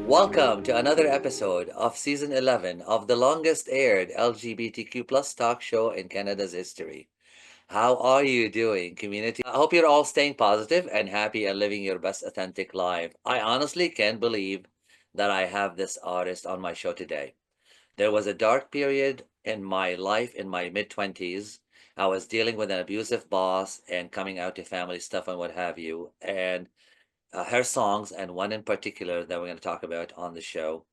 Welcome to another episode of season 11 of the longest aired LGBTQ plus talk show in Canada's history. How are you doing, community? I hope you're all staying positive and happy and living your best authentic life. I honestly can't believe that I have this artist on my show today. There was a dark period in my life in my mid 20s. I was dealing with an abusive boss and coming out to family stuff and what have you. And her songs, and one in particular that we're going to talk about on the show,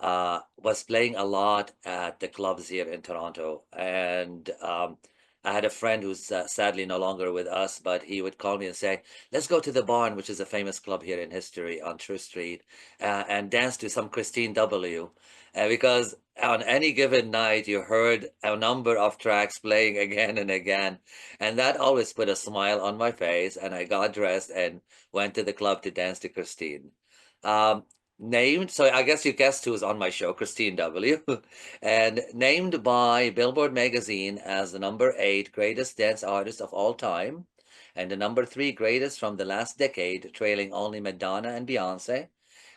was playing a lot at the clubs here in Toronto. And I had a friend who's sadly no longer with us, but he would call me and say, "Let's go to the Barn, which is a famous club here in history on True Street, and dance to some Kristine W." Because on any given night, you heard a number of tracks playing again and again. And that always put a smile on my face. And I got dressed and went to the club to dance to Kristine. Um, so I guess you guessed who's on my show, Kristine W. And named by Billboard magazine as the number 8 greatest dance artist of all time, and the number 3 greatest from the last decade, trailing only Madonna and Beyonce.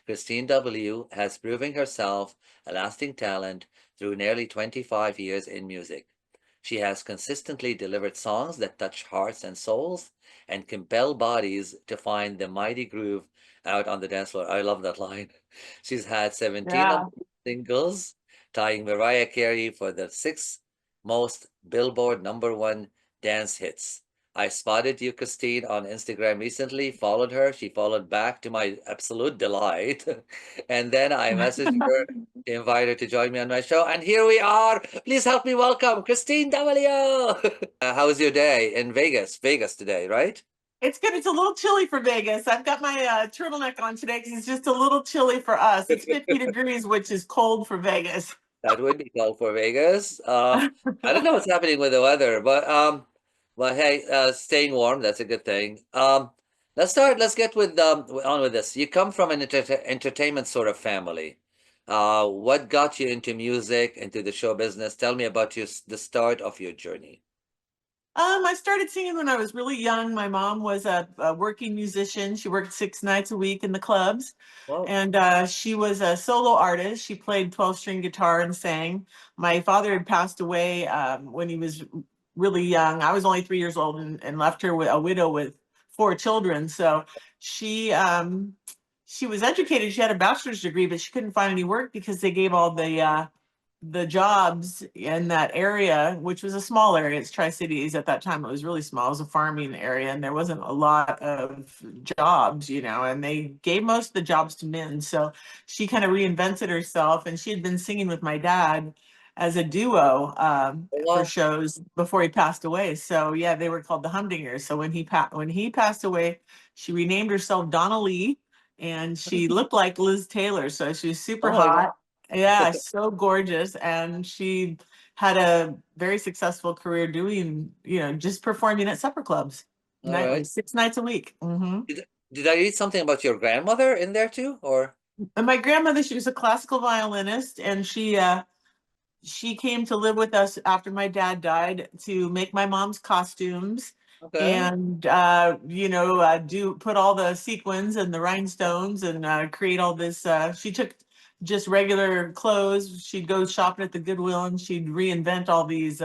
Kristine W. has proven herself a lasting talent through nearly 25 years in music. She has consistently delivered songs that touch hearts and souls and compel bodies to find the mighty groove out on the dance floor. I love that line. She's had 17 Yeah. singles, tying Mariah Carey for the sixth most Billboard number 1 dance hits. I spotted you, Christine, on Instagram recently, followed her. She followed back to my absolute delight. And then I messaged her to invite her to join me on my show. And here we are. Please help me welcome Kristine W. How was your day in Vegas? Vegas today, right? It's good. It's a little chilly for Vegas. I've got my turtleneck on today because it's just a little chilly for us. It's 50 degrees, which is cold for Vegas. That would be cold for Vegas. I don't know what's happening with the weather, but hey, staying warm, that's a good thing. Let's start. Let's get with on with this. You come from an entertainment sort of family. What got you into music, into the show business? Tell me about the start of your journey. I started singing when I was really young. My mom was a working musician. She worked 6 nights a week in the clubs, Well, and she was a solo artist. She played 12-string guitar and sang. My father had passed away when he was really young. I was only 3 years old and left her with a widow with 4 children. So she she was educated. She had a bachelor's degree, but she couldn't find any work because they gave all the jobs in that area, which was a small area. It's Tri-Cities at that time. It was really small. It was a farming area, and there wasn't a lot of jobs, and they gave most of the jobs to men. So she kind of reinvented herself, and she had been singing with my dad as a duo for well, shows before he passed away. So yeah, they were called the Humdingers. So when he passed away, she renamed herself Donna Lee, and she looked like Liz Taylor. So she was super oh my God. hot. Yeah, so gorgeous. And she had a very successful career doing, just performing at supper clubs All nightly, right. 6 nights a week. Did I read something about your grandmother in there too, or? And my grandmother, she was a classical violinist, and she came to live with us after my dad died to make my mom's costumes Okay. and do put all the sequins and the rhinestones and create all this. She took just regular clothes. She'd go shopping at the Goodwill and she'd reinvent all these.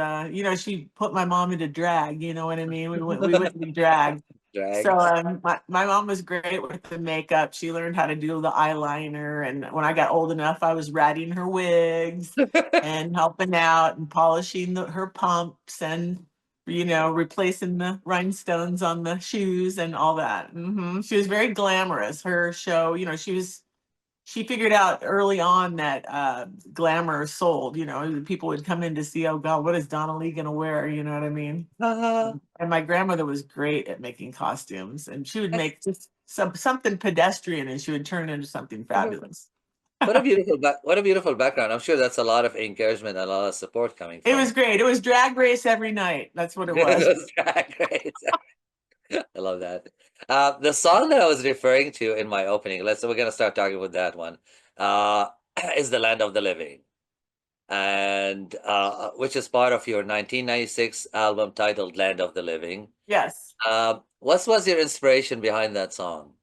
She put my mom into drag. You know what I mean? We went to drag. So Drag. my mom was great with the makeup. She learned how to do the eyeliner. And when I got old enough, I was ratting her wigs and helping out and polishing her pumps and replacing the rhinestones on the shoes and all that. She was very glamorous. Her show, she figured out early on that glamour sold. People would come in to see, oh God, what is Donna Lee gonna wear? You know what I mean? Uh, And my grandmother was great at making costumes, and she would make just something pedestrian, and she would turn it into something fabulous. what a beautiful background. I'm sure that's a lot of encouragement and a lot of support coming It from was great. It was drag race every night. That's what it was. those drag race. I love that. The song that I was referring to in my opening, we're gonna start talking with that one. Uh, is "The Land of the Living," and which is part of your 1996 album titled "Land of the Living." Yes. What was your inspiration behind that song?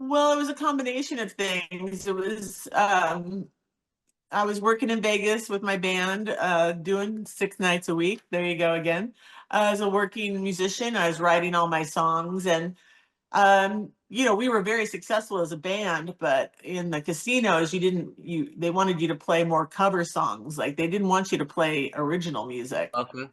Well, it was a combination of things. It was I was working in Vegas with my band, doing 6 nights a week. There you go again. As a working musician, I was writing all my songs, and we were very successful as a band, but in the casinos, they wanted you to play more cover songs. Like they didn't want you to play original music. Okay.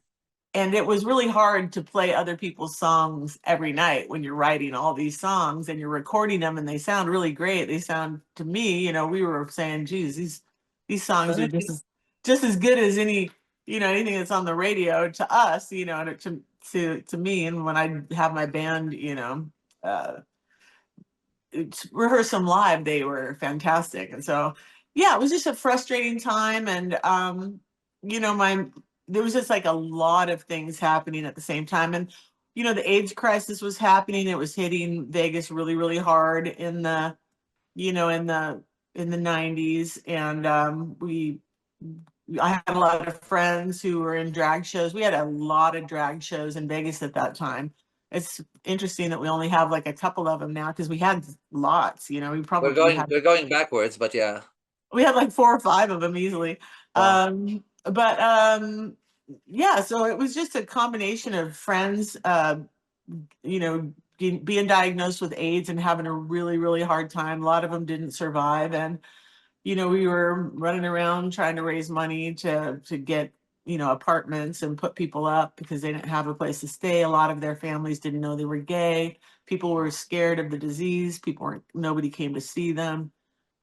And it was really hard to play other people's songs every night when you're writing all these songs and you're recording them and they sound really great. They sound to me, we were saying, geez, these songs are just as good as anything that's on the radio to us, and to me. And when I have my band, uh, rehearse them live, they were fantastic. And so, yeah, it was just a frustrating time. And, my, there was just like a lot of things happening at the same time. And, the AIDS crisis was happening. It was hitting Vegas really, really hard in the 90s. And, I had a lot of friends who were in drag shows. We had a lot of drag shows in Vegas at that time. It's interesting that we only have like a couple of them now because we had lots. We We're probably going had we're going backwards, but yeah. we had like 4 or 5 of them easily. Wow. But yeah, so it was just a combination of friends, being diagnosed with AIDS and having a really, really hard time. A lot of them didn't survive, and we were running around trying to raise money to get, apartments and put people up because they didn't have a place to stay. A lot of their families didn't know they were gay. People were scared of the disease. Nobody came to see them.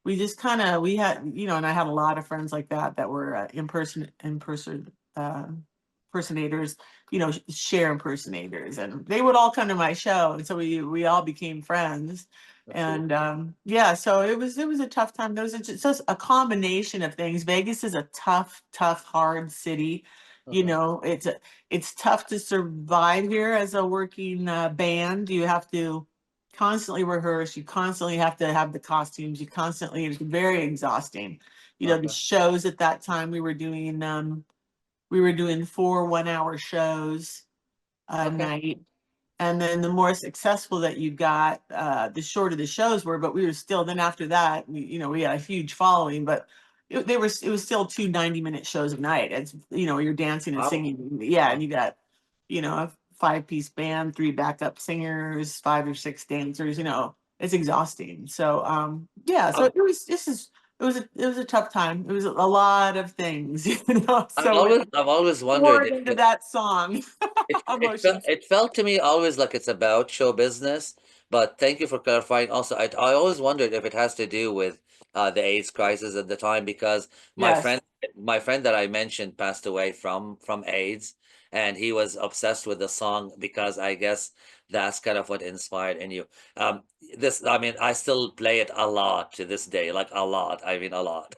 We just we had, and I had a lot of friends like that were in person uh, impersonators, share impersonators, and they would all come to my show, and so we all became friends. That's really And yeah, so it was a tough time. There was just a combination of things. Vegas is a tough, hard city. mhm. It's tough to survive here as a working band. You have to constantly rehearse. You constantly have to have the costumes. It's very exhausting. The Okay. shows at that time we were doing 4 1-hour shows a Okay. night. And then the more successful that you got, the shorter the shows were. But we were still, then after that, we had a huge following, but it was still 2 90-minute shows a night. You're dancing and Wow. singing. Yeah. Wow. And you got, a 5-piece band, 3 backup singers, 5 or 6 dancers, it's exhausting. So, yeah, so I've it was a tough time. It was a lot of things, I've so it always wondered poured if into that song, emotions. it felt to me always like it's about show business, but thank you for clarifying. Also, I always wondered if it has to do with the AIDS crisis at the time because my Yes. friend my friend that I mentioned passed away from AIDS, and he was obsessed with the song because I guess that's kind of what inspired in you. Um, I mean, I still play it a lot to this day, like a lot. I mean, a lot.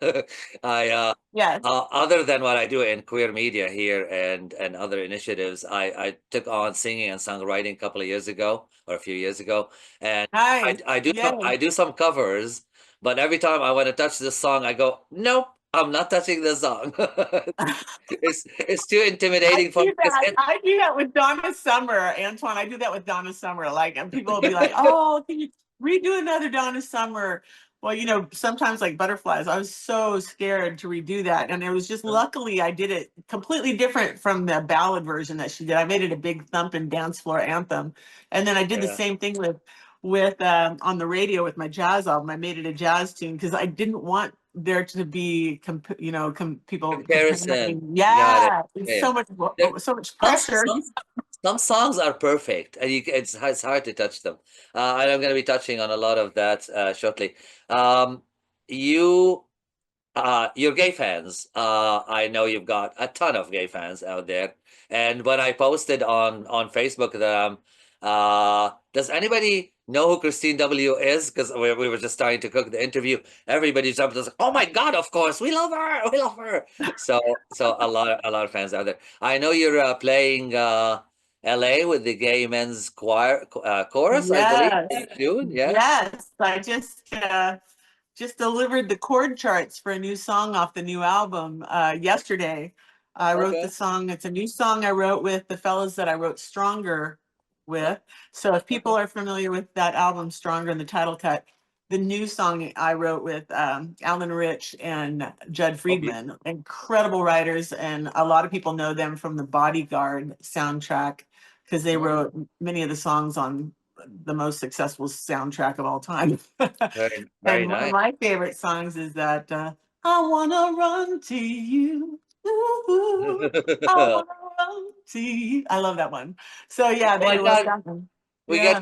I Yes. Other than what I do in queer media here and other initiatives, I took on singing and songwriting a couple of years ago or a few years ago, and Nice. I Yay. do some covers, but every time I want to touch this song, I go, nope, I'm not touching this song. It's too I intimidating for me do because that. I do that with Donna Summer, Antoine. I do that with Donna Summer. Like, and people will be like, "Oh, can you redo another Donna Summer?" Well, sometimes like Butterflies, I was so scared to redo that, and it was just luckily I did it completely different from the ballad version that she did. I made it a big thumping dance floor anthem, and then I did the yeah, same thing with on the radio with my jazz album. I made it a jazz tune because I didn't want there to be people comparison. comparing. Got it. Yeah, it's Yeah. so much There, so much some, pressure. some some songs are perfect, and it's hard to touch them. And I'm going to be touching on a lot of that shortly. Um, you, your gay fans. I know you've got a ton of gay fans out there. And when I posted on Facebook that does anybody know who Kristine W is? Because we were just starting to cook the interview. Everybody jumped was like, "Oh my God, of course, we love her, we love her." So a lot of fans out there. I know you're playing LA with the gay men's choir chorus, I believe, Yes, June. Yeah. yes. I just delivered the chord charts for a new song off the new album yesterday. I wrote the Okay. song. It's a new song I wrote with the fellas that I wrote Stronger with. So if people Okay. are familiar with that album, Stronger, and the title cut, the new song I wrote with Alan Rich and Judd Oh, Friedman, incredible writers, and a lot of people know them from the Bodyguard soundtrack because they beautiful. wrote many of the songs on the most successful soundtrack of all time. Very, very And one of nice. my favorite songs is that I wanna run to you. Ooh, I wanna run to you. I love that one. So yeah, Oh my they wrote God. that one. Yeah.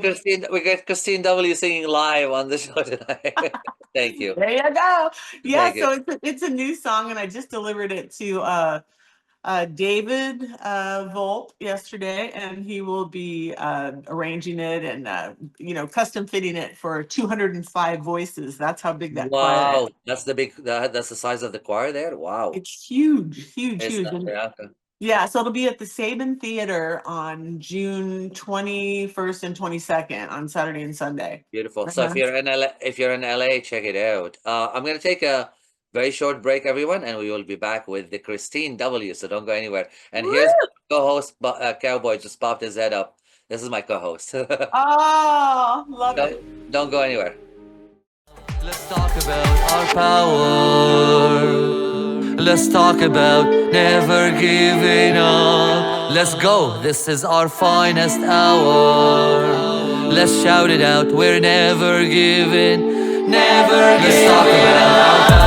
We get Kristine W singing live on the show tonight. Thank you. There you go. Yeah, Thank you. so it's a new song, and I just delivered it to David Volt yesterday, and he will be arranging it and custom fitting it for 205 voices. That's how big that choir is. Wow. That's the size of the choir there. Wow. It's huge, huge, It's huge. not, And yeah. yeah, so it'll be at the Saban Theater on June 21st and 22nd on Saturday and Sunday. Beautiful. So Uh-huh. if you're in LA, check it out. I'm gonna take a very short break, everyone, and we will be back with the Kristine W. So don't go anywhere. And here's Woo! my co-host, Cowboy, just popped his head up. This is my co-host. Oh, love it. Don't go anywhere. Let's talk about our power. Let's talk about never giving up. Let's go, this is our finest hour. Let's shout it out, we're never giving, never giving. Let's talk about our power.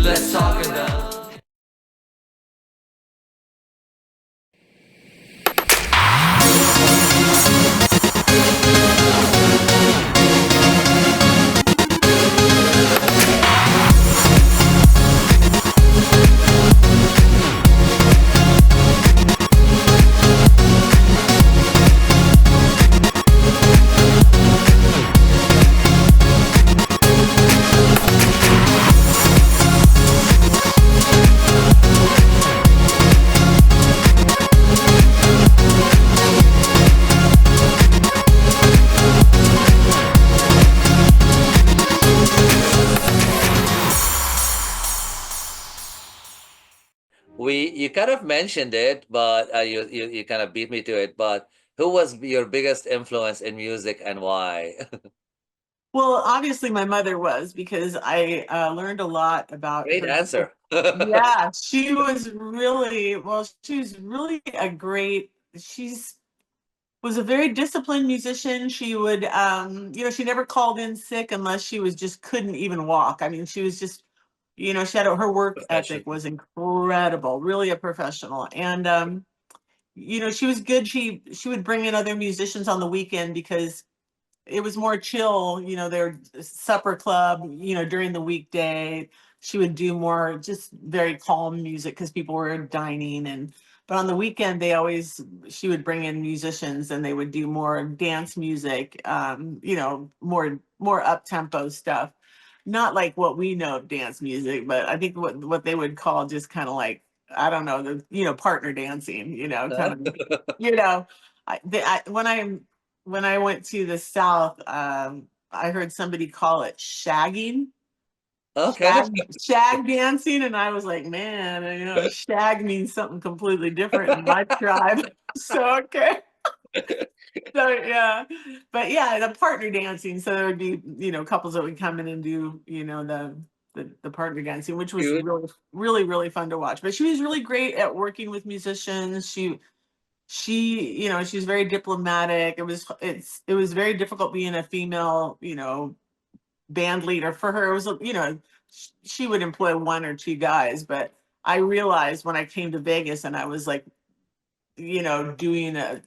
Let's talk about. You kind of mentioned it, but you kind of beat me to it. But who was your biggest influence in music and why? Well, obviously my mother was because I learned a lot about Great her. answer. Yeah, she was really, well, she was really a great, she's was a very disciplined musician. She would, she never called in sick unless she was just couldn't even walk. I mean, she was just, she had her work ethic Professional. was incredible, really a professional. And she was good. She would bring in other musicians on the weekend because it was more chill, their supper club, during the weekday. She would do more just very calm music because people were dining. And but on the weekend she would bring in musicians and they would do more dance music, more up tempo stuff. Not like what we know of dance music, but I think what they would call just kind of like, I don't know, partner dancing, kind of, you know, when I went to the South, I heard somebody call it shagging, Okay. shag dancing, and I was like, man, shag means something completely different in my tribe. So okay, so yeah, but yeah, the partner dancing. So there would be couples that would come in and do the partner dancing, which was Cute. really really really fun to watch. But she was really great at working with musicians. She's very diplomatic. It was very difficult being a female, band leader for her. It was, she would employ one or two guys, but I realized when I came to Vegas and I was like, doing a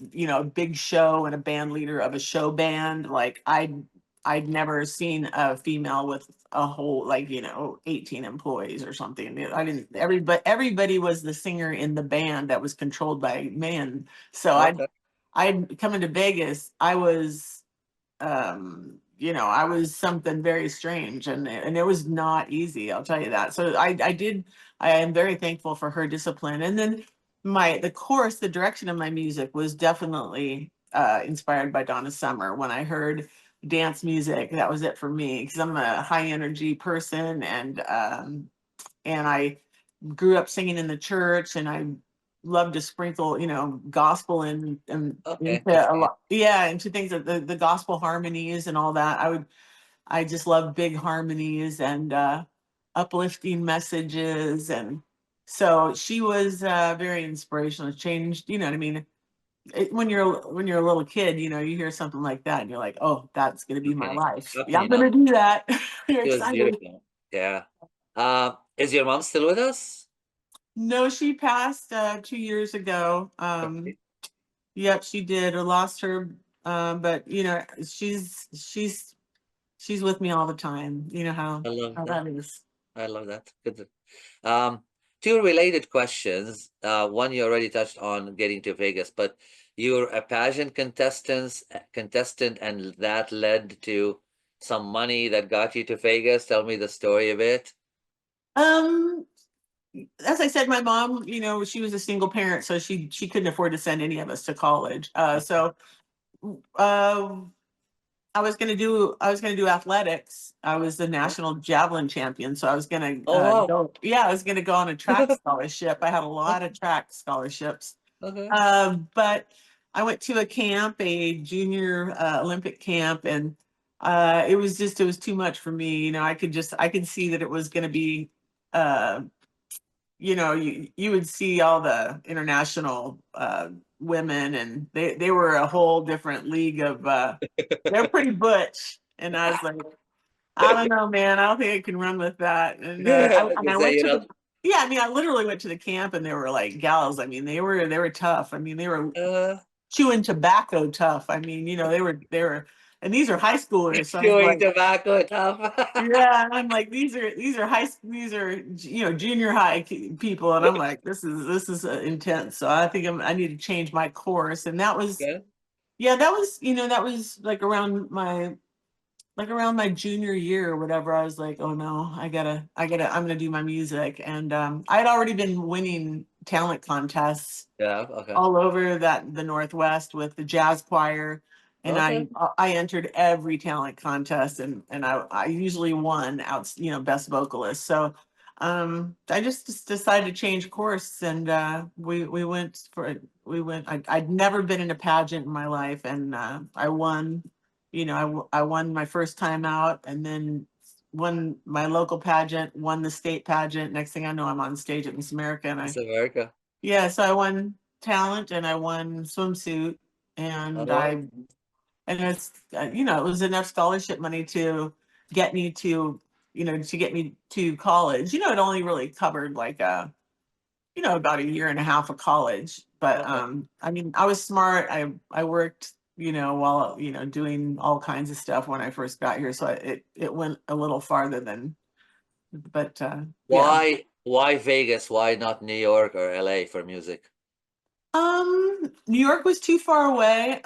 big show and a band leader of a show band, like I'd never seen a female with a whole, like, 18 employees or something. I didn't everybody was the singer in the band that was controlled by men. So Okay. I'd come into Vegas, I was something very strange, and it was not easy, I'll tell you that. So I am very thankful for her discipline. And then the direction of my music was definitely inspired by Donna Summer. When I heard dance music, that was it for me because I'm a high energy person, and I grew up singing in the church, and love to sprinkle, gospel and Okay, good into for a you. lot, yeah, into things that the gospel harmonies and all that. I just love big harmonies and uplifting messages. And so she was very inspirational. It changed, you know what I mean? When you're a little kid, you hear something like that and you're like, oh, that's going to be my Happening, life. Yeah, I'm happening going now. to do that. You're It was excited. beautiful. Yeah. Is your mom still with us? No, she passed 2 years ago. Okay. Yep, she did. I lost her, but she's with me all the time. You know I love how that. that is. I love that. Good. Um, Two related questions. One you already touched on getting to Vegas, but you're a pageant contestant, and that led to some money that got you to Vegas. Tell me the story a bit. Um, as I said, my mom, she was a single parent, so she couldn't afford to send any of us to college. So uh, I was gonna do athletics. I was the Okay. national javelin champion, so I was gonna Oh wow. go. Yeah, I was gonna go on a track scholarship. I had a lot of track scholarships. Okay. But I went to a camp, a junior Olympic camp, and it was too much for me. I could see that it was going to be, uh, you would see all the international women, and they were a whole different league of. They're pretty butch, and I was like, I don't know, man. I don't think I can run with that. And I Because went you to know, the yeah. I mean, I literally went to the camp, and they were like gals. I mean, they were tough. I mean, they were uh, chewing tobacco tough. I mean, they were, and these are high schoolers. So I'm chewing like, tobacco tough. yeah, and I'm like, these are junior high people, and I'm like, this is intense. So I think I need to change my course, and that was Okay. yeah, that was like around my junior year or whatever. I was like, oh no, I'm gonna do my music. And I had already been winning talent contests Yeah. Okay. all over the Northwest with the jazz choir. And Okay. I entered every talent contest, and I usually won out, best vocalist. So I just decided to change course, and I'd never been in a pageant in my life, and I won. I won my first time out, and then won my local pageant, won the state pageant. Next thing I know, I'm on stage at Miss America, and It's America. yeah, so I won talent and I won swimsuit, and Oh, I and it's it was enough scholarship money to get me to college. It only really covered like about a year and a half of college, but okay. I mean, I was smart. I worked while doing all kinds of stuff when I first got here, so it went a little farther than, but yeah. Why Vegas? Why not New York or LA for music? New York was too far away.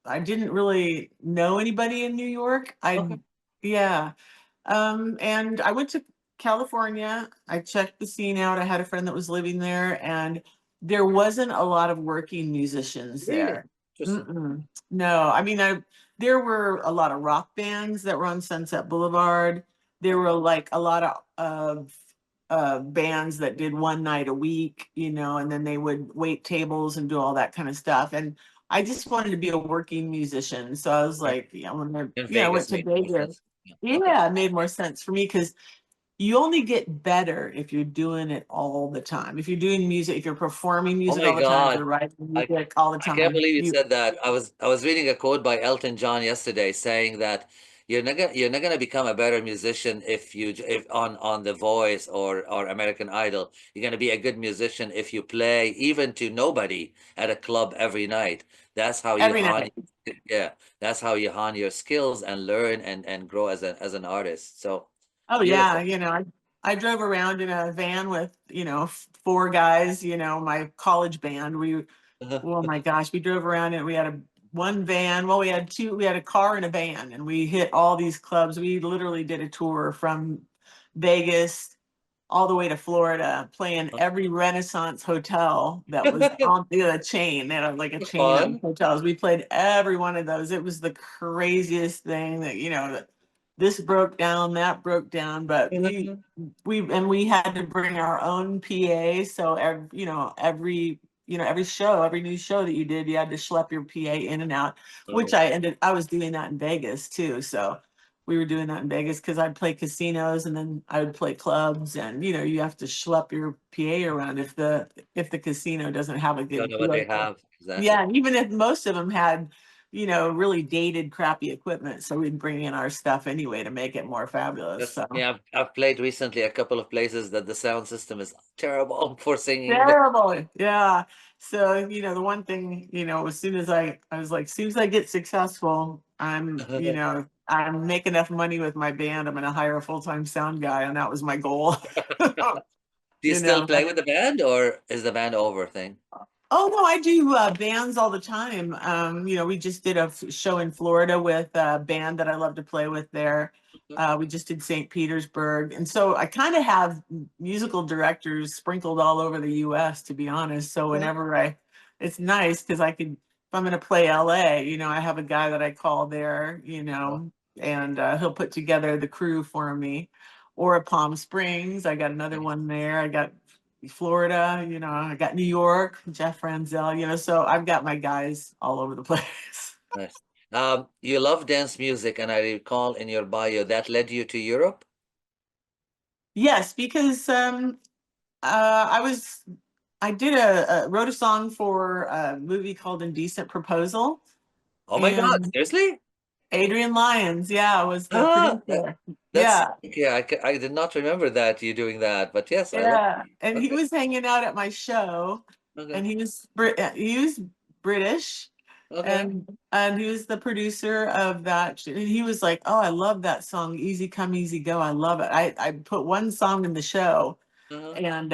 I didn't really know anybody in New York. Okay. Yeah. And I went to California. I checked the scene out. I had a friend that was living there, and there wasn't a lot of working musicians Really? there. Interesting. Mm-mm. No, I mean, there were a lot of rock bands that were on Sunset Boulevard. There were like a lot of bands that did one night a week, and then they would wait tables and do all that kind of stuff. And I just wanted to be a working musician. So I was Okay. like, In I went Vegas to makes more Vegas. sense. Yeah. Okay. Yeah, it made more sense for me because you only get better if you're doing it all the time. If you're doing music, if you're performing Oh music my all the time, if God. you're writing I music all the I can't time, believe you you said that. I was reading a quote by Elton John yesterday saying that you're not gonna become a better musician if on The Voice or American Idol. You're gonna be a good musician if you play even to nobody at a club every night. That's how you every hone night. yeah, that's how you hone your skills and learn and grow as an artist. So Oh yeah, beautiful. I drove around in a van with, four guys, my college band. Oh my gosh, we drove around and we had a one van. Well, we had two, we had a car and a van, and we hit all these clubs. We literally did a tour from Vegas all the way to Florida, playing every Renaissance hotel that was on the chain. They had like a chain of Fun. hotels. We played every one of those. It was the craziest thing that. this broke down, that broke down, but Mhm. we had to bring our own PA. So every show, every new show that you did, you had to schlep your PA in and out, which Oh, I was doing that in Vegas too. So we were doing that in Vegas because I'd play casinos and then I would play clubs, and you have to schlep your PA around if the casino doesn't have a you don't good know what they PA. have exactly. Yeah, and even if most of them had really dated, crappy equipment. So we'd bring in our stuff anyway to make it more fabulous. Trust So me, I've played recently a couple of places that the sound system is terrible for singing. terrible. Yeah. So, the one thing, as soon as I was like, as soon as I get successful, I make enough money with my band, I'm going to hire a full-time sound guy. And that was my goal. Do you you still know, play with the band, or is the band over thing? Oh no, I do bands all the time. We just did a show in Florida with a band that I love to play with there. We just did St. Petersburg, and so I kind of have musical directors sprinkled all over the U.S. To be honest. So Okay. it's nice because if I'm going to play L.A., I have a guy that I call there, and he'll put together the crew for me. Or Palm Springs, I got another Nice. one there. I got Florida, I got New York, Jeff Franzel, so I've got my guys all over the place. Nice. You love dance music, and I recall in your bio that led you to Europe. Yes, because I did wrote a song for a movie called Indecent Proposal, Oh my God, and seriously? Adrian Lyons, yeah, was the Ah, producer. that's Yeah, yeah. I did not remember that you doing that, but yes, I love. yeah, and he Okay, was hanging out at my show, okay, and he was British, okay. and he was the producer of that. And he was like, "Oh, I love that song, Easy Come, Easy Go. I love it." I put one song in the show, Uh-huh. and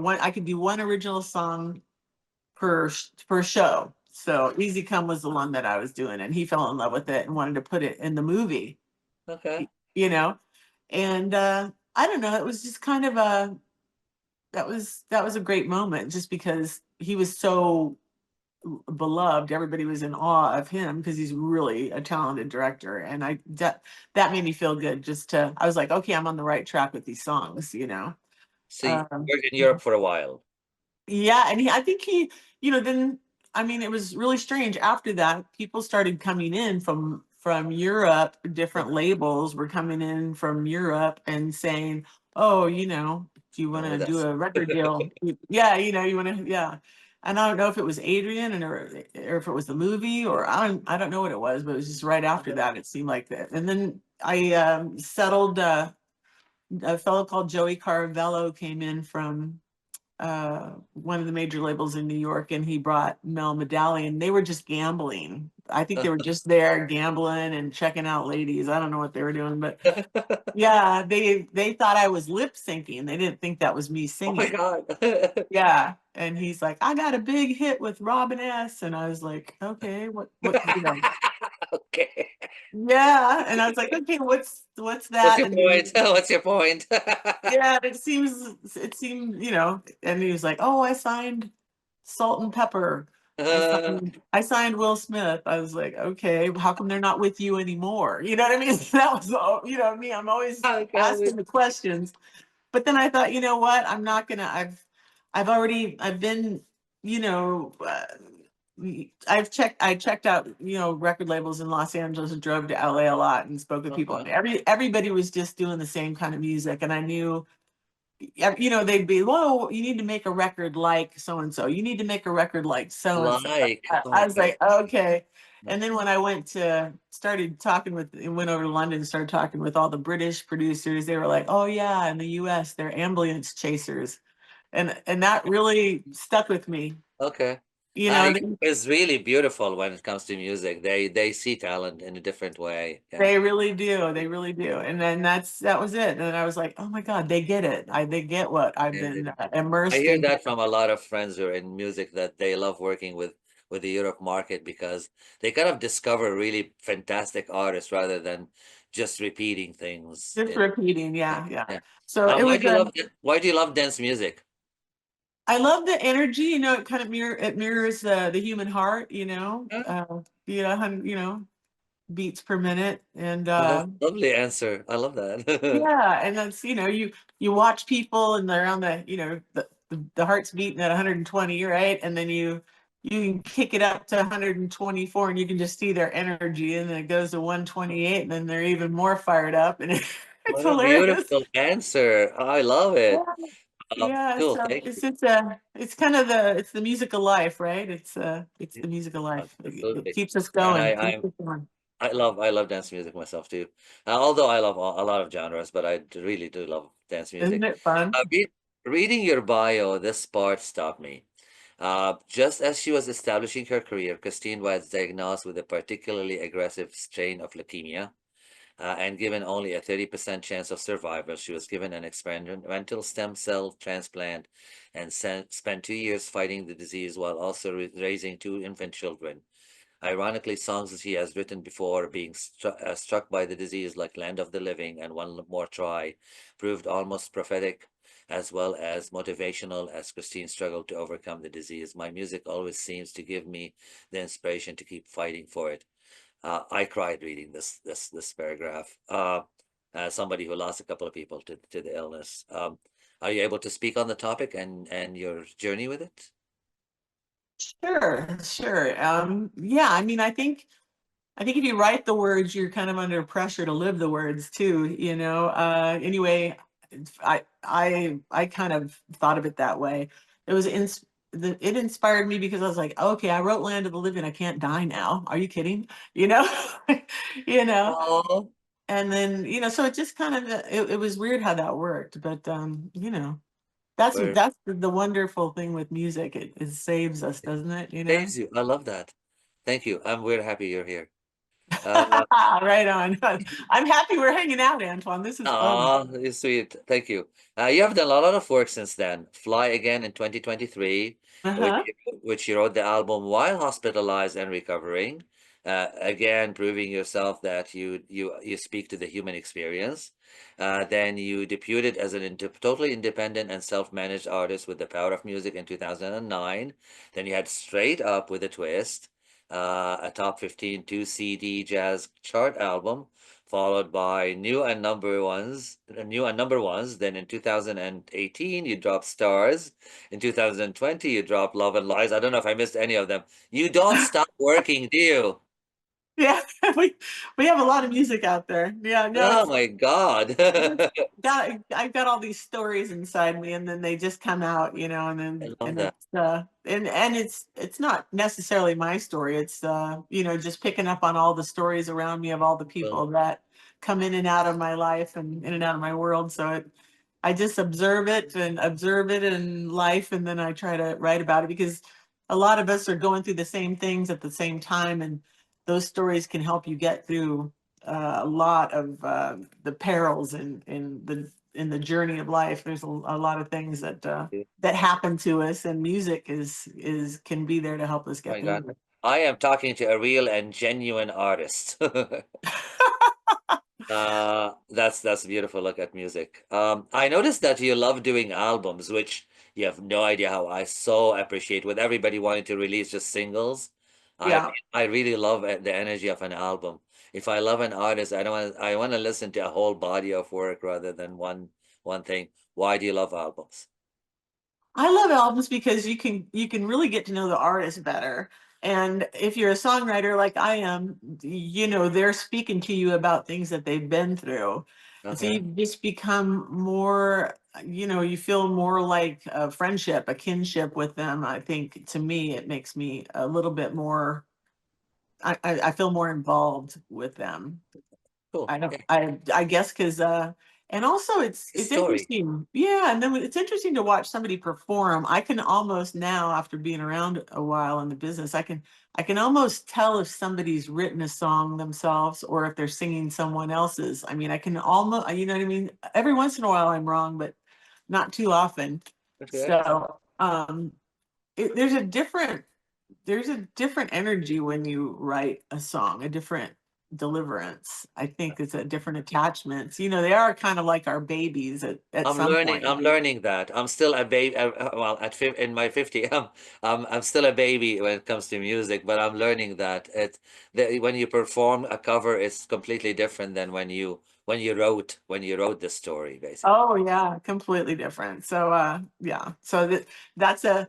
one I could do one original song per show. So Easy Come was the one that I was doing, and he fell in love with it and wanted to put it in the movie. Okay. You know, and I don't know. It was just kind of that was a great moment, just because he was so beloved. Everybody was in awe of him because he's really a talented director, and that made me feel good. I was like, okay, I'm on the right track with these songs. See, Um, you're in Europe for a while. yeah, and I think then I mean, it was really strange. After that, people started coming in from Europe. Different labels were coming in from Europe and saying, "Oh, do you want Oh, to do that's a record deal? Yeah, you want to, yeah." And I don't know if it was Adrian or if it was the movie, or I don't know what it was, but it was just right after okay. that. It seemed like that. And then I settled. A fellow called Joey Caravello came in from one of the major labels in New York, and he brought Mel Medallion. They were just gambling. I think they were just there gambling and checking out ladies. I don't know what they were doing, but yeah, they thought I was lip syncing. They didn't think that was me Oh my singing. God. Yeah, and he's like, "I got a big hit with Robin S." And I was like, "Okay, what?" Okay. Yeah, and I was like, "Okay, what's What's that?" your point? What's your point? Yeah, it seemed, and he was like, "Oh, I signed Salt and Pepper. Uh, I signed Will Smith." I was like, "Okay, how come they're not with you anymore?" You know what I mean? That was all, me. I'm always I got it. asking the questions. But then I thought, you know what? I'm not gonna. I've been, you know, I checked out, record labels in Los Angeles and drove to LA a lot and spoke with people. Uh-huh. And everybody was just doing the same kind of music, and I knew, they'd be, "Whoa, you need to make a record like so and so. You need to make a record like so and so." Like, oh I my was God. like, okay. And then when I started talking and went over to London and started talking with all the British producers, they were like, "Oh yeah, in the US, they're ambulance chasers." And that really stuck with me. Okay. You know, Europe is really beautiful when it comes to music. They see talent in a different way. Yeah. they really do. They really do. And then that was it. And I was like, "Oh my God, they get it. They get what I've Yeah, been I immersed hear in." that from a lot of friends who are in music that they love working with the Europe market because they kind of discover really fantastic artists rather than just repeating things. Just repeating. Yeah, Yeah, yeah. yeah. So it was Why do you love dance music? I love the energy, it kind of mirrors the human heart, Huh? yeah, beats per minute. And That's a lovely answer. I love that. yeah, and that's, you watch people and they're on the heart's beating at 120, right? And then you can kick it up to 124 and you can just see their energy, and then it goes to 128 and then they're even more fired up, and it's What a hilarious. beautiful answer. I love Yeah. it. Yeah, Cool. so Thank it's you. it's a it's kind of the music of life, right? It's the music of life. It Absolutely. keeps us And going, keeps us going. I love dance music myself too. Although I love a lot of genres, but really do love dance Isn't music. it fun? Reading your bio, this part stopped me. Just as she was establishing her career, Christine was diagnosed with a particularly aggressive strain of leukemia, and given only a 30% chance of survival. She was given an experimental stem cell transplant and spent 2 years fighting the disease while also raising two infant children. Ironically, songs that he has written before being struck by the disease, like Land of the Living and One More Try, proved almost prophetic as well as motivational as Christine struggled to overcome the disease. My music always seems to give me the inspiration to keep fighting for it. I cried reading this paragraph. As somebody who lost a couple of people to the illness. Are you able to speak on the topic and your journey with it? Sure, sure. Yeah, I mean, I think if you write the words, you're kind of under pressure to live the words too. Anyway, I kind of thought of it that way. It was it inspired me because I was like, okay, I wrote Land of the Living. I can't die now. Are you kidding? You know, you know. Oh, And then, so it just kind of it was weird how that worked, but that's where the wonderful thing with music. It saves us, doesn't it? saves you. I love that. Thank you. We're happy you're here. Uh, Right on. I'm happy we're hanging out, Antoine. This is fun. You're sweet. Thank you. You have done a lot of work since then. Fly Again in 2023, Uh-huh. which you wrote the album while hospitalized and recovering. Again, proving yourself that you speak to the human experience. Then you debuted as an totally independent and self-managed artist with the Power of Music in 2009. Then you had Straight Up with a Twist, a top 15 2 CD jazz chart album, followed by New and Number Ones. Then in 2018, you dropped Stars. In 2020, you dropped Love and Lies. I don't know if I missed any of them. You don't stop working, do you? Yeah, we have a lot of music out there. Yeah, no, Oh it's my God. I've got all these stories inside me, and then they just come out, and I then love and that. it's not necessarily my story. It's just picking up on all the stories around me of all the Well, people that come in and out of my life and in and out of my world. So I just observe it in life, and then I try to write about it because a lot of us are going through the same things at the same time, and those stories can help you get through a lot of the perils in the journey of life. There's a lot of things yeah. that happen to us, and music is can be there to help us Oh get my God. through it. I am talking to a real and genuine artist. That's a beautiful look at music. I noticed that you love doing albums, which you have no idea how I so appreciate. With everybody wanting to release just singles, I Yeah. I really love the energy of an album. If I love an artist, I want to listen to a whole body of work rather than one thing. Why do you love albums? I love albums because you can really get to know the artist better. And if you're a songwriter like I am, they're speaking to you about things that they've been through. And so you Okay, just become more, you feel more like a friendship, a kinship with them. I think to me, it makes me a little bit more, I feel more involved with them. cool. I don't Yeah, I guess because and also it's story. interesting. Yeah, and then it's interesting to watch somebody perform. I can almost now, after being around a while in the business, I can almost tell if somebody's written a song themselves or if they're singing someone else's. I mean, I can almost, you know what I mean? Every once in a while I'm wrong, but not too often. Okay. So there's a different energy when you write a song, a different deliverance. I think it's a different attachments. You know, they are kind of like our babies at some point. I'm learning that. I'm still a baby. Well, in my 50, I'm still a baby when it comes to music. But I'm learning that when you perform a cover, it's completely different than when you wrote the story, basically. Oh yeah, completely different. So yeah. So that's a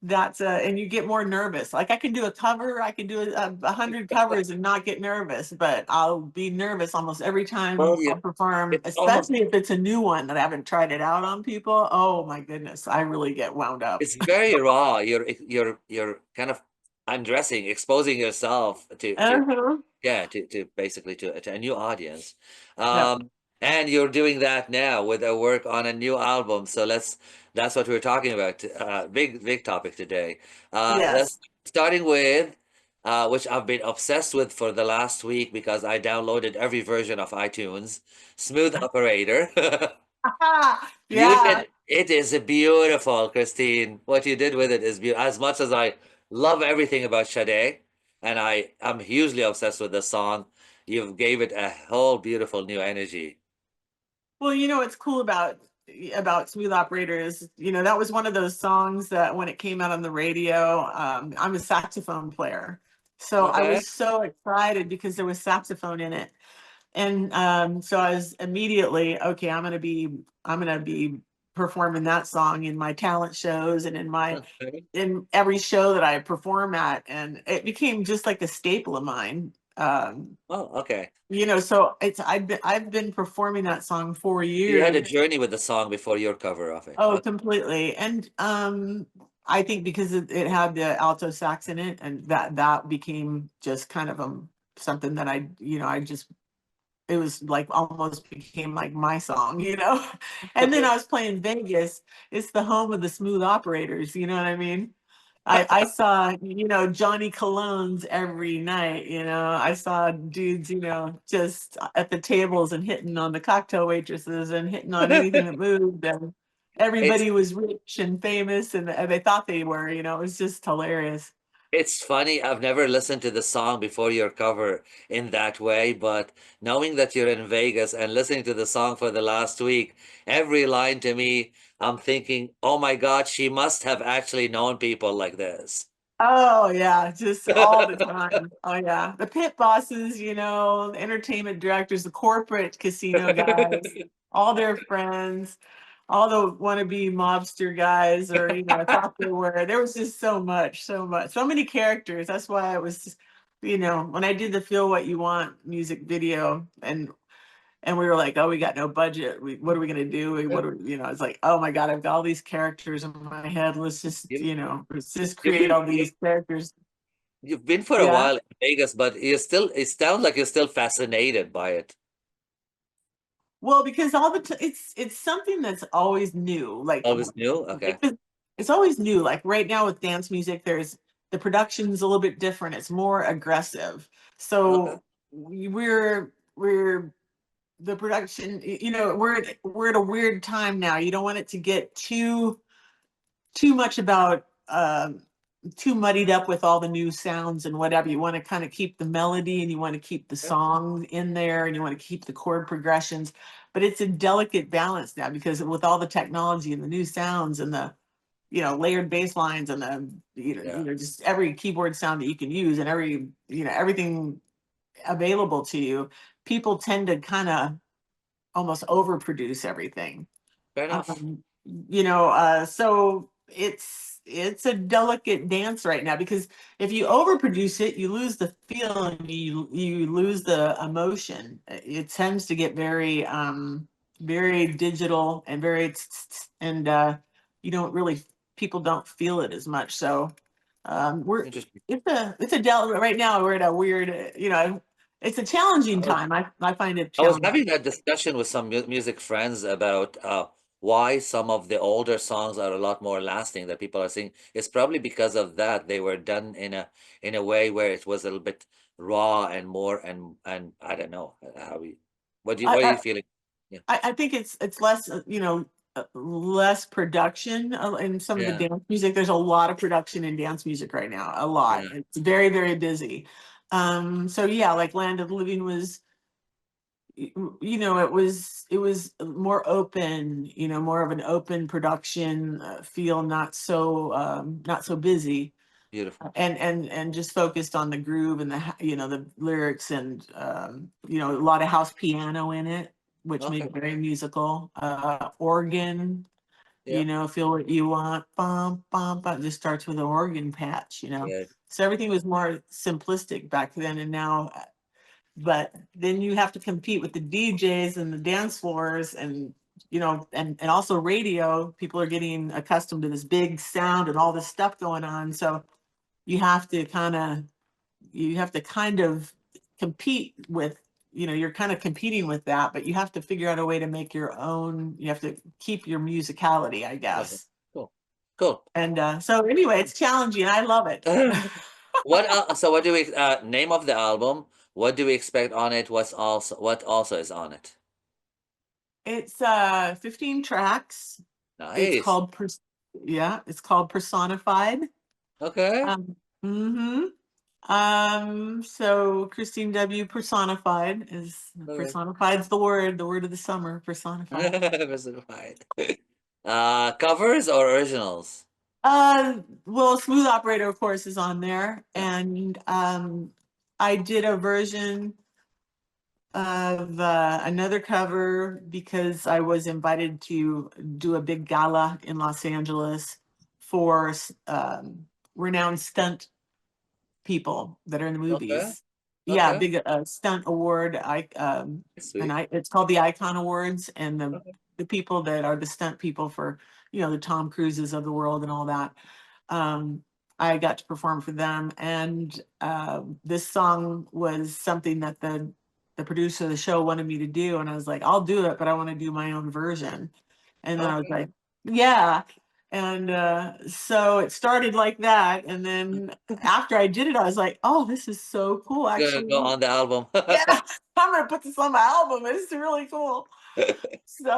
and you get more nervous. Like I can do a cover, I can do 100 covers and not get nervous, but I'll be nervous almost every time Well, I'll perform, it's almost especially if it's a new one that I haven't tried it out on people. Oh my goodness, I really get wound up. it's very raw. You're kind of undressing, exposing yourself to Uh-huh. yeah, to basically to a new audience. Yep. And you're doing that now with a work on a new album. So that's what we're talking about. Big topic today. Let's Yes. starting with which I've been obsessed with for the last week because I downloaded every version of iTunes. Smooth Operator. Yeah. It is beautiful, Christine. What you did with it is beautiful. As much as I love everything about Sade, and I'm hugely obsessed with the song, you gave it a whole beautiful new energy. Well, you know what's cool about Smooth Operator is, you know, that was one of those songs that when it came out on the radio, I'm a saxophone player. So I Okay. was so excited because there was saxophone in it. And so I was immediately, okay, I'm gonna be performing that song in my talent shows and Okay. in every show that I perform at. And it became just like a staple of mine. Oh, okay. You know, so I've been performing that song for So you had a years. journey with the song before your cover of it. Oh, Okay. completely. And I think because it had the alto sax in it, and that became just kind of something that I just it was like almost became like my song, you know. And then I was playing Vegas. It's the home of the smooth operators, you know what I mean? I saw, you know, Johnny Colognes every night, you know. I saw dudes, you know, just at the tables and hitting on the cocktail waitresses and hitting on anything that moved. And It's everybody was rich and famous and they thought they were, you know, it was just hilarious. It's funny, I've never listened to the song before your cover in that way, but knowing that you're in Vegas and listening to the song for the last week, every line to me, I'm thinking, oh my God, she must have actually known people like this. Oh yeah, just all the time. Oh yeah. The pit bosses, you know, the entertainment directors, the corporate casino guys, all their friends, all the wannabe mobster guys, or you know, thought they were. There was just so much, so many characters. That's why it was just, you know, when I did the Feel What You Want music video and we were like, oh, we got no budget. What are we gonna do? You know, it's like, oh my God, I've got all these characters in my head. You, Let's just you've create been all these characters. you've been for a Yeah. while in Vegas, but it sounds like you're still fascinated by it. Well, because it's something that's always new. Like Always new? Okay. because it's always new. Like right now with dance music, there's the production's a little bit different. It's more aggressive. Okay. So we're the production, you know, we're at a weird time now. You don't want it to get too much about too muddied up with all the new sounds and whatever. You want to kind of keep the melody and you want to keep the Okay. song in there and you want to keep the chord progressions. But it's a delicate balance now because with all the technology and the new sounds and the layered bass lines and the Yeah. just every keyboard sound that you can use and everything available to you, people tend to kind of almost overproduce everything. Fair enough. um, so it's a delicate dance right now because if you overproduce it, you lose the feel and you lose the emotion. It tends to get very digital and and you don't really people don't feel it as much. So we're Interesting. right now we're at a weird it's a challenging time. I find it I was challenging. having that discussion with some music friends about why some of the older songs are a lot more lasting that people are saying. It's probably because of that. They were done in a way where it was a little bit raw and more and I don't know how we what are you I, feeling? Yeah. I think it's less, less production in some of the Yeah. dance music. There's a lot of production in dance music right now, a lot. Yeah. It's very, very busy. So yeah, like Land of the Living was, it was more open, more of an open production feel, not so busy, Beautiful. and just focused on the groove and the lyrics, and a lot of house piano in it, which made Okay. it very musical. Organ, Yeah. feel what you want, bum bum bum, just starts with an organ patch. Yeah. So everything was more simplistic back then, and now, but then you have to compete with the DJs and the dance floors, and and also radio. People are getting accustomed to this big sound and all this stuff going on, so you have to kind of compete with, you're kind of competing with that, but you have to figure out a way to make your own. You have to keep your musicality, I Okay. guess. Cool. Cool. And so anyway, it's challenging. I love it. So what do we name of the album? What do we expect on it? What also is on it? It's 15 tracks. It's Nice. called yeah, it's called Personified. Okay. Mm-hmm. So Kristine W personified is Okay. personified's the word of the summer, personified. Specified. Covers or originals? Well, Smooth Operator, of course, is on there, Yeah. and I did a version of another cover because I was invited to do a big gala in Los Angeles for renowned stunt people that are in the Okay. movies. Yeah, Okay. big stunt award. Sweet. It's called the Icon Awards, and the Okay. the people that are the stunt people for the Tom Cruises of the world and all that. Um, I got to perform for them, and this song was something that the producer of the show wanted me to do, and I was like, I'll do it, but I want to do my own version. And then I was Okay. like, yeah. And so it started like that, and then after I did it, I was like, oh, this is so cool. Gonna Actually, go on the album. yeah, I'm gonna put this on my album. It's really cool. So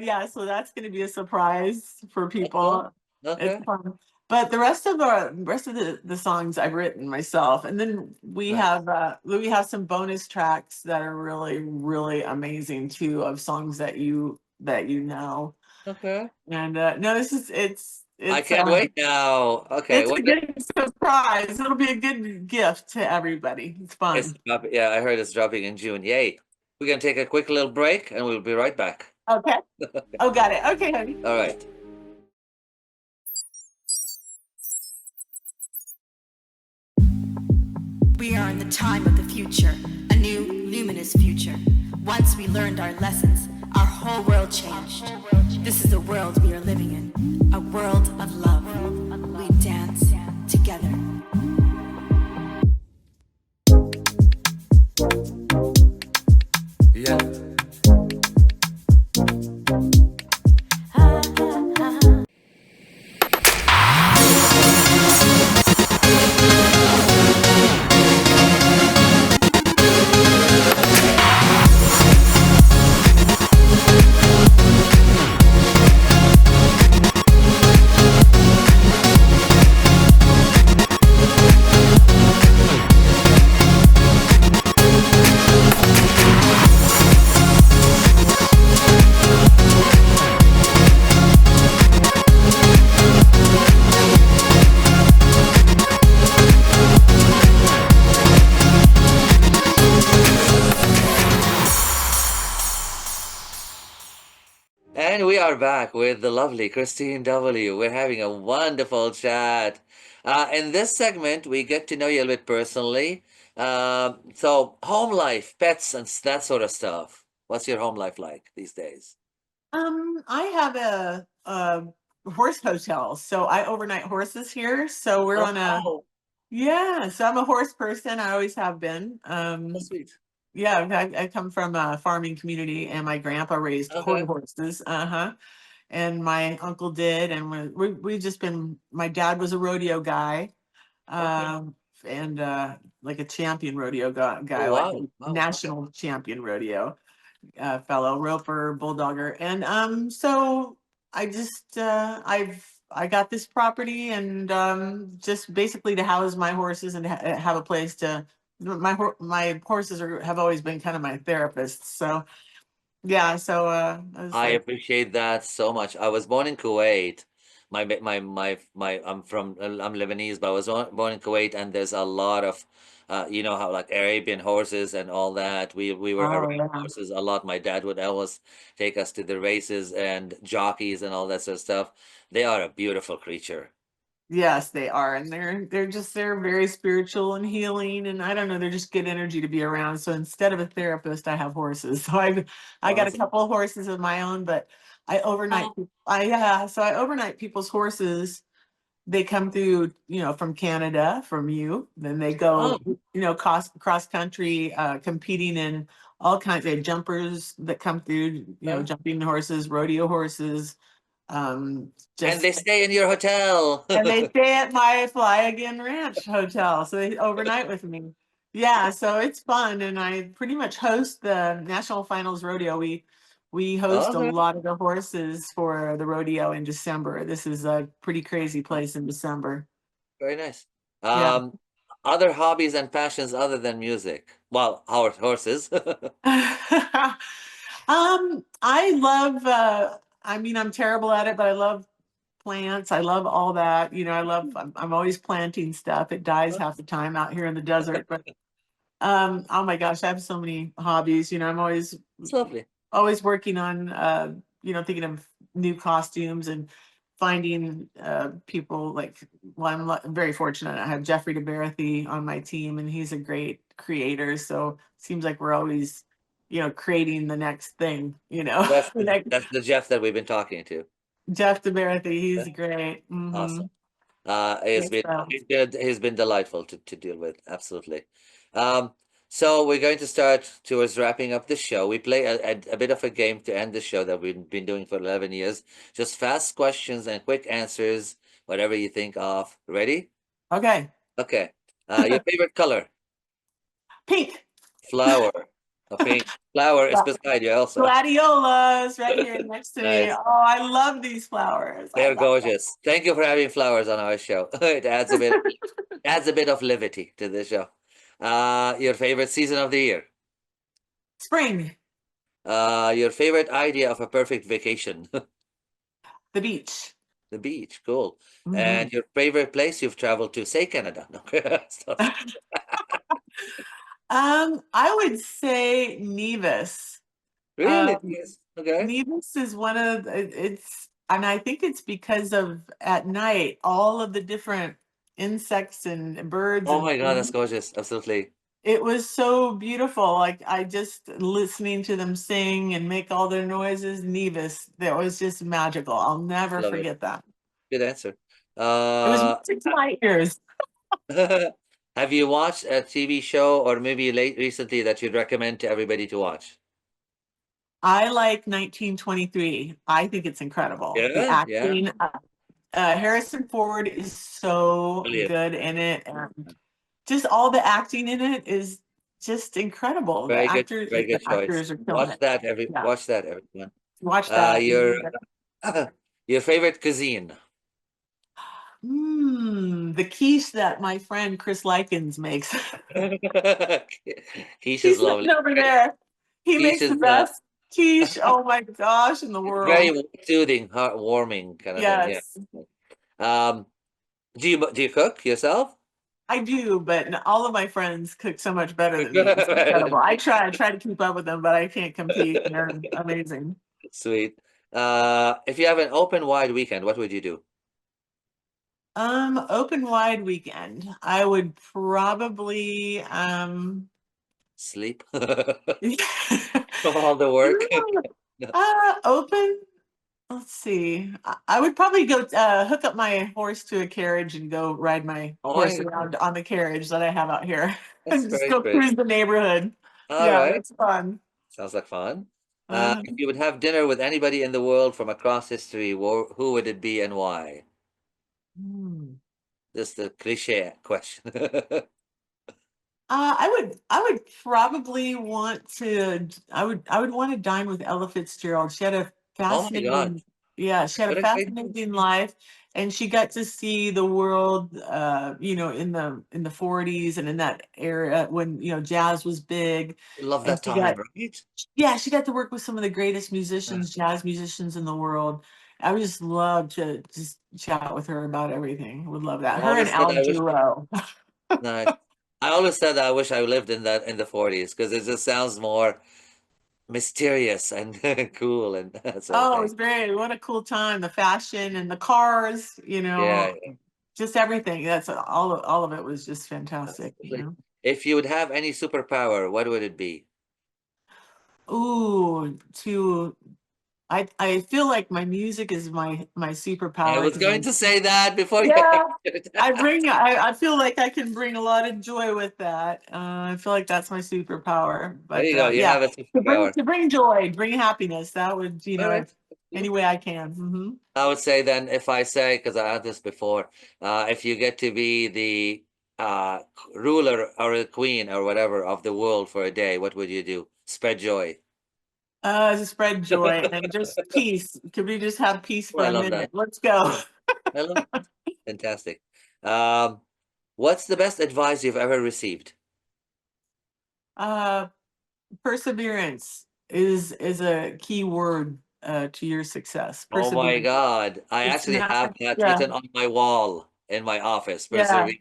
yeah, so that's gonna be a surprise for That's cool. people. It's Okay. fun. But the rest of the songs I've written myself. And then Nice. we have some bonus tracks that are really, really amazing too, of songs that you know. Okay. And no, this is I it's can't wait now. Okay. it's a good surprise. It'll be a good gift to everybody. It's fun. Yeah, I heard it's dropping in June. Yay. We're gonna take a quick little break and we'll be right back. Okay. Oh, got it. Okay, honey. All right. We are in the time of the future, a new luminous future. Once we learned our lessons, our whole world changed. This is the world we are living in, a world of love. We dance together. Yeah. And we are back with the lovely Kristine W. We're having a wonderful chat. In this segment, we get to know you a little bit personally. So, home life, pets, and that sort of stuff. What's your home life like these days? I have a horse hotel, so I overnight horses here. So we're on a Oh, yeah. So I'm a horse person. I always have been. that's sweet. Yeah, I come from a farming community, and my grandpa raised quarter Okay. horses. Uh-huh. And my uncle did, and we've just been. My dad was a rodeo guy, Okay. um, and like a champion rodeo Oh, guy, like wow. a Wow. Okay. national champion rodeo fellow roper bulldogger. And so I got this property, and just basically to house my horses and have a place to my horses have always been kind of my therapists. So yeah, so I was I like, appreciate that so much. I was born in Kuwait. I'm Lebanese, but I was born in Kuwait, and there's a lot of, you know how like Arabian horses and all that. We were oh around yeah. horses a lot. My dad would always take us to the races and jockeys and all that sort of stuff. They are a beautiful creature. Yes, they are, and they're very spiritual and healing, and I don't know, they're just good energy to be around. So instead of a therapist, I have horses. So I got a Awesome. couple of horses of my own, but Oh. I overnight people's horses. They come through, from Canada, from you. Then they Oh, go, cross country, competing in all kinds of jumpers that come through, uh, jumping horses, rodeo horses, and they just stay in your hotel. and they stay at my Fly Again Ranch hotel. So they overnight with me. Yeah, so it's fun. And I pretty much host the National Finals Rodeo. We host a Okay, lot of the horses for the rodeo in December. This is a pretty crazy place in December. very nice. Yeah. Um, Other hobbies and passions other than music. Well, our horses. I love I mean, I'm terrible at it, but I love plants. I love all that. I'm always planting stuff. It dies half the time out here in the desert, but oh my gosh, I have so many hobbies. I'm It's lovely. always working on thinking of new costumes and finding people like, well, I'm very fortunate. I have Jeffrey DeBarathy on my team, and he's a great creator. So it seems like we're always, creating the next thing, That's the next that's the Jeff that we've been talking to. Jeff DeBarathy, Yeah, he's great. awesome. It's Great been stuff. he's been delightful to deal with. Absolutely. Um, so we're going to start towards wrapping up the show. We play a bit of a game to end the show that we've been doing for 11 years. Just fast questions and quick answers, whatever you think of. Ready? Okay. Okay. Your favorite color? Pink. Flower. A pink flower is beside you also. Gladiolas right here next to me. Nice. Oh, I love these flowers. I They're love gorgeous. Thank you for having flowers on our show. It adds a bit of levity to the show. Your favorite season of the year? spring. Your favorite idea of a perfect vacation? The beach. The beach. Cool. Mhm. And your favorite place you've traveled to? Say Canada. No. I would say Nevis. Really? Um, Yes. Okay. Nevis is and I think it's because of at night all of the different insects and birds Oh and my God, that's things. gorgeous. Absolutely. It was so beautiful. Like I just listening to them sing and make all their noises. Nevis, that was just magical. I'll never Love it. forget that. Good answer. It was Uh, music to my ears. have you watched a TV show or maybe late recently that you'd recommend to everybody to watch? I like 1923. I think it's incredible. The Yeah, yeah. acting, Harrison Ford is so Brilliant. good in it, and just all the acting in it is just incredible. Very good, very The good choice. actors are killing it. Yeah, Watch that, everyone. watch Uh, that. your your favorite cuisine. The quiche that my friend Chris Likens makes. Quiche is He's lovely. sitting over there. He Quiche makes the is best quiche. Oh my gosh, in the it's very world. soothing, heartwarming kind of thing. Yeah. Yes. Um, do you cook yourself? I do, but all of my friends cook so much better than me. It's incredible. I try to keep up with them, but I can't compete. They're amazing. Sweet. If you have an open wide weekend, what would you do? Open wide weekend. I would probably Sleep from all the work. open. Let's see. I would probably go hook up my horse to a carriage and go ride my Oh horse my God, around on the carriage that I have out here that's and just very go great. cruise the neighborhood. All Yeah, right, that's fun. sounds like fun. Uh, If you would have dinner with anybody in the world from across history, who would it be and why? hmm. Just a cliche question. I would probably want to I would want to dine with Ella Fitzgerald. She had a Oh my God. fascinating Yeah, she had a What a great news. fascinating life, and she got to see the world, in the 40s and in that era when, jazz was big. Love And that time, right? yeah, she got to work with some of the greatest musicians, jazz musicians in the world. I would just love to just chat with her about everything. Would love I that. Her and always said Al I wish. Jarreau. Nice. I always said I wish I lived in the 40s because it just sounds more mysterious and cool and that sort of Oh, it thing. was great. What a cool time. The fashion and the cars, Yeah, just everything. That's all of it was just fantastic, absolutely. If you would have any superpower, what would it be? Ooh, I feel like my music is my I superpower was because going to say that before you yeah, answered. I feel like I can bring a lot of joy with that. I feel like that's my superpower. There But you go. You yeah, have a superpower. to bring joy, bring happiness. That would, All right. any way I can. I would say then, if I say, because I had this before, if you get to be the ruler or a queen or whatever of the world for a day, what would you do? Spread joy. To spread joy and just peace. Could we just have peace Oh, for I a love minute? that. Let's go. I love that. Fantastic. Um, what's the best advice you've ever received? Uh, Perseverance is a key word to your success. Oh my Perseverance. God. I It's actually not, have that yeah, written on my wall in my office. yeah, Persevere.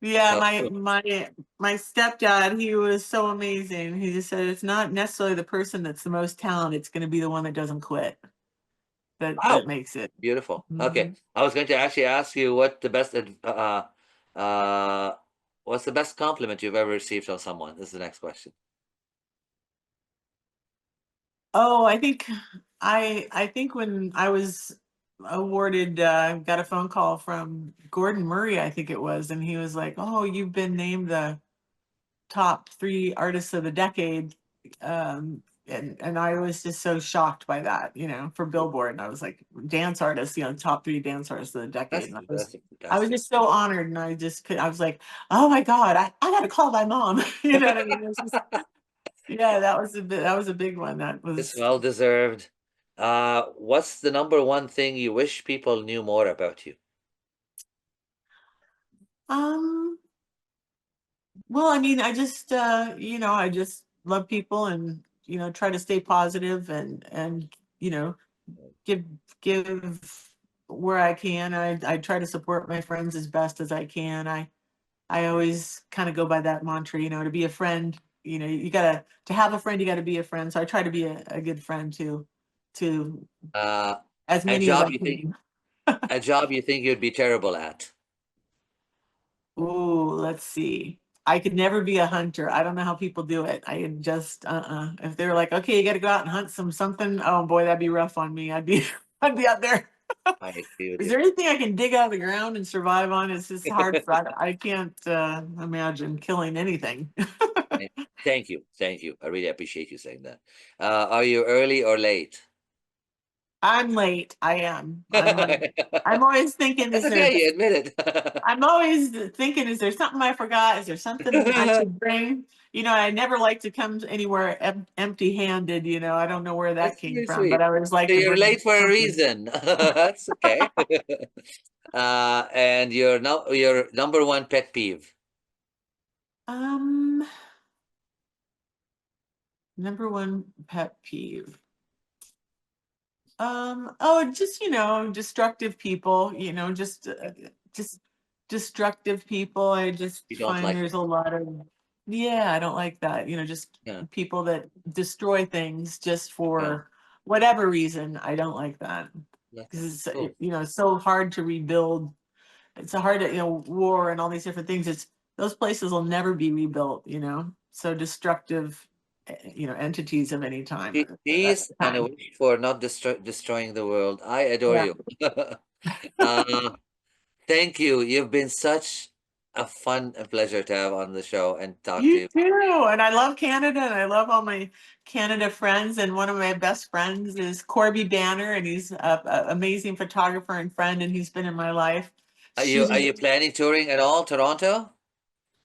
yeah. So My stepdad, he was so amazing. He just said it's not necessarily the person that's the most talented. It's going to be the one that doesn't quit wow. that makes it. Beautiful. Okay. Mhm. I was going to actually ask you uh what's the best compliment you've ever received from someone? This is the next question. Oh, I think when I was awarded, got a phone call from Gordon Murray, I think it was, and he was like, "Oh, you've been named the top 3 artists of the decade." And I was just so shocked by that, for Billboard. And I was like, dance artists, top 3 dance artists of the decade. That's And fantastic. I was Fantastic. just so honored, and I was like, oh my God, I got to call my mom. You know what I mean? It was just, yeah, that was a big one. That It's was, well deserved. What's the number one thing you wish people knew more about you? um, well, I mean, I just love people and, try to stay positive and, you know, give give where I can. I try to support my friends as best as I can. I always kind of go by that mantra, to be a friend, to have a friend, you gotta be a friend. So I try to be a good friend to Uh, as a many as job I you think can. a job you think you'd be terrible at. Ooh, let's see. I could never be a hunter. I don't know how people do it. I just If they were like, okay, you got to go out and hunt something, oh boy, that'd be rough on me. I'd be out there. I agree with Is you. there anything I can dig out of the ground and survive on? It's just hard. I can't imagine killing anything. Thank you. Thank you. I really appreciate you saying that. Are you early or late? I'm late. I am. I'm late. I'm always thinking, That's okay. You admit I'm always thinking, is there something I forgot? Is there something I it. should bring? I never like to come anywhere empty-handed. I don't know where that That's came very from, but sweet. I always like So to you're bring late for a something. reason. That's okay. And your number one pet peeve. Um, Number one pet peeve. Just destructive people. Just destructive people. I just You don't find like there's that. a lot of, yeah, I don't like that. Just Yeah. people that destroy things just Yeah. for whatever reason. I don't like that Like that. because Cool. it's so hard to rebuild. It's a hard to, war and all these different things. Those places will never be rebuilt. So destructive, entities of any time at Peace the and a time. wish for not destroying the world. I adore Yeah. you. uh, Thank you. You've been such a fun and pleasure to have on the show and talk to You you. too. And I love Canada and I love all my Canada friends. And one of my best friends is Corby Banner, and he's a amazing photographer and friend, and he's been in my life. Are you Shooting. planning touring at all, Toronto?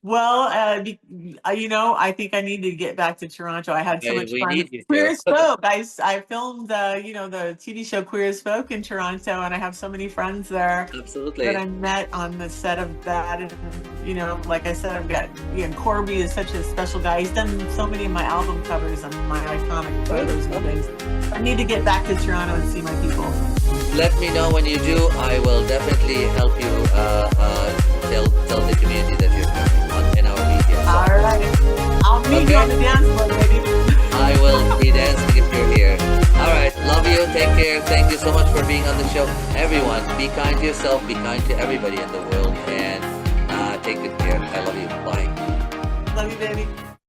Well, I think I need to get back to Toronto. I had so much We fun. need you Queer to. as Folk. I filmed the TV show Queer as Folk in Toronto, and I have so many friends there that I Absolutely. met on the set of that. And like I said, I've got Corby is such a special guy. He's done so many of my album covers and my iconic photos and things. I need to get back to Toronto and see my people. Let me know when you do. I will definitely help you tell the community that you're coming in our media. So All right, I'll meet you on the okay, dance floor, baby. I will be dancing if you're here. All right, love you. Take care. Thank you so much for being on the show. Everyone, be kind to yourself. Be kind to everybody in the world, and take good care. I love you. Bye. Love you, baby.